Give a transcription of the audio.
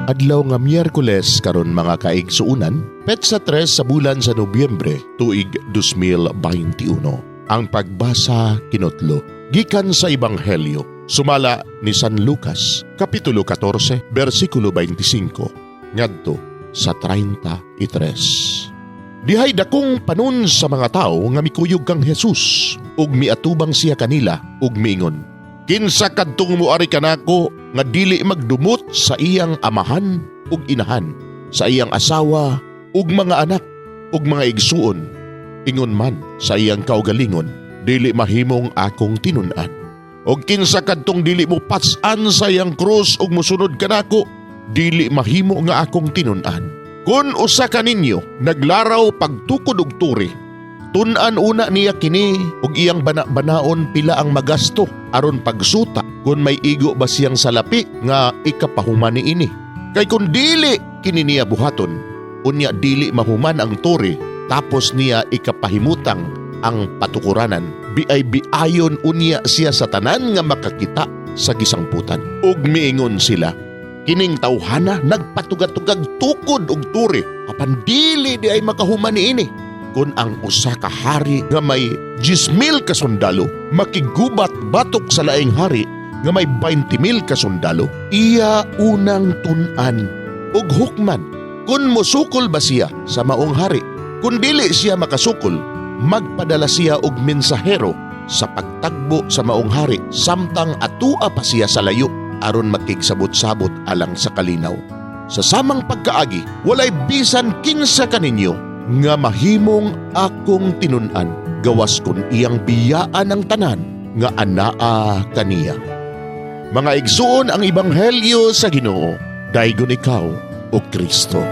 Adlaw nga Miyerkules karon mga kaigsuunan, petsa 3 sa bulan sa Nobyembre, tuig 2021. Ang pagbasa kinutlo gikan sa Ebanghelyo sumala ni San Lucas, kapitulo 14, bersikulo 25 ngadto sa 33. Dihay dakong panon sa mga tao nga mikuyog kang Jesus, ug miatubang siya kanila ug miingon, "Kinsa kadtong moari kanako nga dili magdumot sa iyang amahan ug inahan, sa iyang asawa ug mga anak ug mga igsuon, ingon man sa iyang kaugalingon, dili mahimong akong tinun-an. Og kinsa kadtong dili mo pas-an sa iyang krus ug mosunod kanako, dili mahimo nga akong tinun-an. Kun usa ka ninyo naglaraw pagtukod og turi, tun-an una niya kini ug iyang bana-banaon pila ang magasto aron pagsuta kun may igo ba siyang salapi nga ikapahuman niini. Kay kun dili kini niya buhaton, unya dili mahuman ang turi tapos niya ikapahimutang ang patukuranan. Biay-biayon unya siya sa tanan nga makakita sa gisangputan. Ug miingon sila, kining tawhana nagpatugad-tugag tukod og turi apan dili di ay makahuman niini. Kun ang usa ka hari nga may 10,000 ka sundalo makigubat batok sa laing hari nga may 20,000 ka sundalo, iya unang tun-an ug hukman kun mosukol ba siya sa maong hari. Kun dili siya makasukol, magpadala siya og mensahero sa pagtagbo sa maong hari samtang atua pa siya sa layo aron makigsabot-sabot alang sa kalinaw. Sa samang pagkaagi, walay bisan kinsa kaninyo nga mahimong akong tinun-an, gawas kun iyang biyaan ang tanan nga anaa kaniya." Mga igsuon ang Ebanghelyo sa Ginoo, daygon ikaw o Kristo.